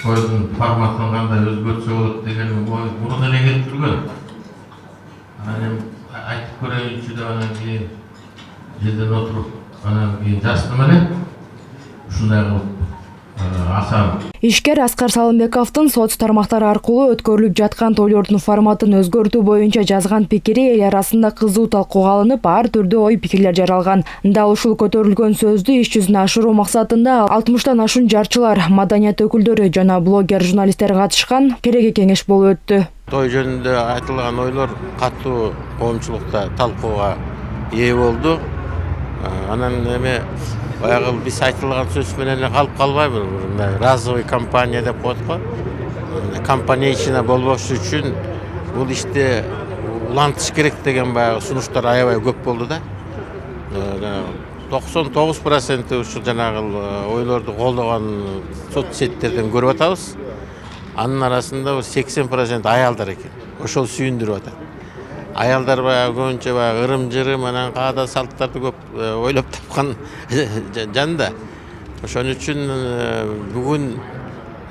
toydun форматын кандай өзгөртсө болот деген ой мурун эле келип турган. Анан эми айтып көрөйүнчү деп анан кийин жерден отуруп анан кийин жаздым эле. Ушундай кылып аса. Ишкер Аскар Салымбековдун соц тармактары аркылуу өткөрүлүп жаткан тойлордун форматын өзгөртүү боюнча жазган пикири эл арасында кызуу талкууга алынып, ар түрдүү ой пикирлер жаралган. Дал ушул көтөрүлгөн сөздү иш жүзүнө ашыруу максатында 60тан ашуун жарчылар, маданият өкүлдөрү жана блогер журналисттер катышкан кереги кеңеш болуп өттү. Той жөнүндө айтылган ойлор катуу коомчулукта талкууга ээ болду. Анан эми баягы биз айтылган сөз менен эле калып калбайбыз. Разовый компания деп коет го. Компаниячына болбош үчүн бул ишти улантыш керек деген баягы сунуштар аябай көп болду да. 99% ушул жанагы ойлорду колдогон соцсеттерден көрүп атабыз. Анын арасында 80% аялдар экен. Ошол сүйүндүрүп атат. Аялдар баягы көбүнчө баягы ырым-жырым анан каада салттарды көп ойлоп тапкан жанда. Ошон үчүн бүгүн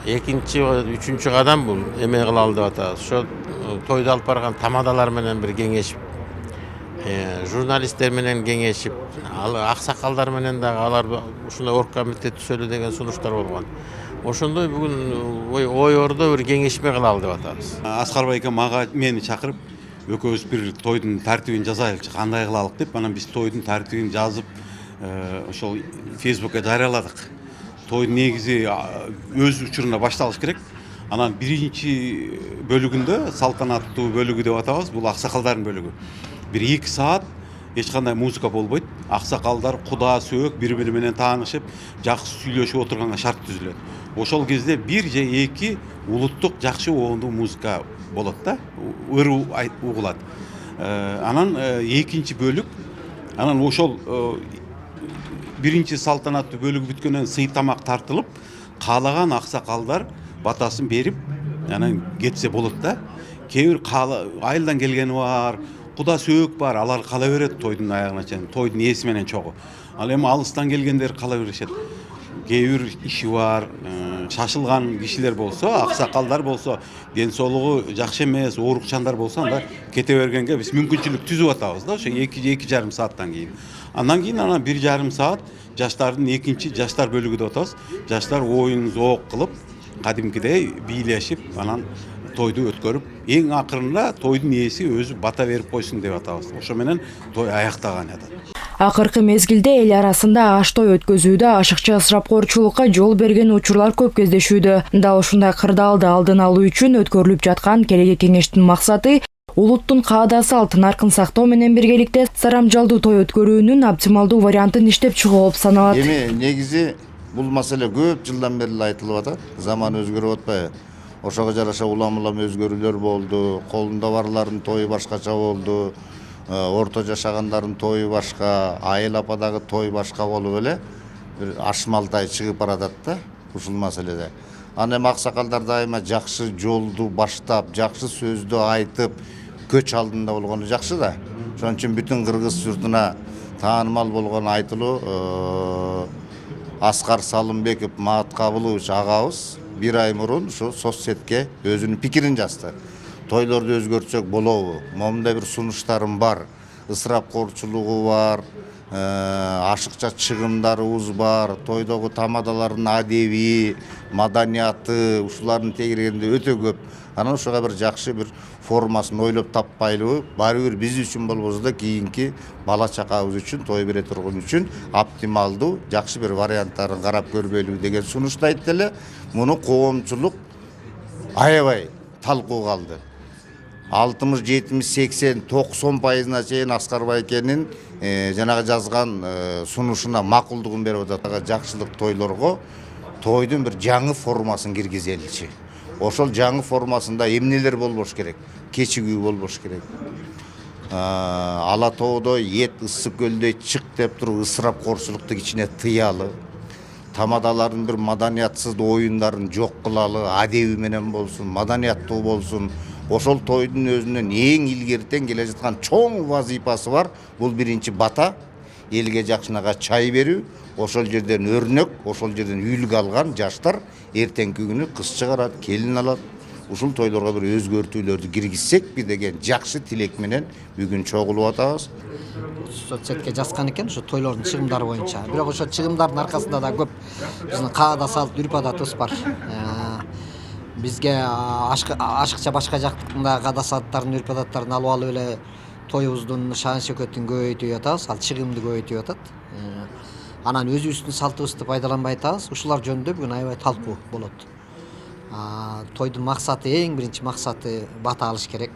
экинчи, үчүнчү кадам бул эме кылалы деп атабыз. Ошо тойду алып барган тамадалар менен бир кеңешип, журналисттер менен кеңешип, аксакалдар менен дагы алар ушундай оргкомитет түзөлү деген сунуштар болгон. Ошондой бүгүн ой ордо бир кеңешме кылалы деп атабыз. Аскар байке мага мени чакырып экөөбүз бир тойдун тартибин жазайлычы, кандай кылалык деп, анан биз тойдун тартибин жазып, ошол Фейсбукка жарыяладык. Той негизи өз учурунда башталыш керек. Анан биринчи бөлүгүндө, салтанаттуу бөлүгү деп атабыз, бул аксакалдардын бөлүгү. 1-2 саат эч кандай музыка болбойт. Аксакалдар куда сөөк бири-бири менен таанышып, жакшы сүйлөшүп отурганга шарт түзүлөт. Ошол кезде 1 же 2 улуттук жакшы оонду музыка болот да, ыр угулат. Анан экинчи бөлүк, анан ошол биринчи салтанаттуу бөлүгү бүткөндөн сый тамак тартылып, каалаган аксакалдар батасын берип, анан кетсе болот да. Кээ бир айылдан келгени бар, куда сөөк бар, алар кала берет тойдун аягына чейин, тойдун ээси менен чогуу. Ал эми алыстан келгендер кала беришет. Кээ бир иши бар, шашылган кишилер болсо, аксакалдар болсо, ден соолугу жакшы эмес, оорукчандар болсо, анда кете бергенге биз мүмкүнчүлүк түзүп атабыз да, ошо 2,5 сааттан кийин. Андан кийин 1,5 саат жаштардын экинчи жаштар бөлүгү деп атабыз. Жаштар оюн зоок кылып, кадимкидей бийлешип, анан тойду өткөрүп, эң акырында тойдун ээси өзү бата берип койсун деп атабыз. Ошо менен той аяктаган атат. Акыркы мезгилде эл арасында аш той өткөзүүдө ашыкча ысырапкорчулукка жол берген учурлар көп кездешүүдө. Дал ушундай кырдаалды алдын алуу үчүн өткөрүлүп жаткан кереги кеңештин максаты улуттун каада салт наркын сактоо менен биргеликте сарамжалдуу той өткөрүүнүн оптималдуу вариантын иштеп чыгуу болуп саналат. Эми негизи бул маселе көп жылдан бери айтылып атат. Заман өзгөрүп атпайбы? Ошого жараша улам-улам өзгөрүүлөр болду. Колунда барлардын тою башкача болду. Орто жашагандардын тою башка, айыл ападагы той башка болуп эле бир ашмалтай чыгып баратат да ушул маселеде. Аны аксакалдар дайыма жакшы жолду баштап, жакшы сөздү айтып, көч алдында болгону жакшы да. Ошон үчүн бүтүн кыргыз журтуна таанымал болгон айтылуу Аскар Салымбеков Мааткабылович агабыз 1 ай мурун ушу соцсетке өзүнүн пикирин жазды. Тойлорду өзгөртсөк болобу? Момундай бир сунуштарым бар, ысырапкорчулугу бар, ашыкча чыгымдарыбыз бар, тойдогу тамадалардын адеби, маданияты, ушулардын тегерегинде өтө көп. Анан ошого бир жакшы бир формасын ойлоп таппайлыбы? Баары бир биз үчүн болбосо да кийинки бала чакабыз үчүн, той бере турган үчүн оптималдуу, жакшы бир варианттарын карап көрбөйлүбү деген сунушту айтты эле. Муну коомчулук аябай талкууга алды. 60, 70, 80, 90%-на чейин Аскар байкенин жанагы жазган сунушуна макулдугун берип атат. Жакшылык тойлорго тойдун бир жаңы формасын киргизеличи. Ошол жаңы формасында эмнелер болбош керек? Кечигүү болбош керек. Ала тоодо эт ысык көлдөй чык деп туруп ысырапкорчулукту кичине тыялы. Тамадалардын бир маданиятсыз оюндарын жок кылалы, адеби менен болсун, маданияттуу болсун. Ошол тойдун өзүнөн эң илгертен келе жаткан чоң вазифасы бар. Бул биринчи бата, элге жакшынага чай берүү, ошол жерден өрнөк, ошол жерден үлгү алган жаштар эртеңки күнү кыз чыгарат, келин алат. Ушул тойлорго бир өзгөртүүлөрдү киргизсекпи деген жакшы тилек менен бүгүн чогулуп атабыз. Соцсетке жазган экен ушу тойлордун чыгымдары боюнча. Бирок ошо чыгымдардын аркасында да көп биздин каада салт үрп адатыбыз бар. Бизге ашыкча башка жактын да каада салттарын үрп адаттарын алып эле тоюбуздун шан шөкөтүн көбөйтүп атабыз, ал чыгымды көбөйтүп атат. Анан өзүбүздүн салтыбызды пайдаланбай атабыз. Ушулар жөнүндө бүгүн аябай талкуу болот. Тойдун максаты, эң биринчи максаты бата алыш керек.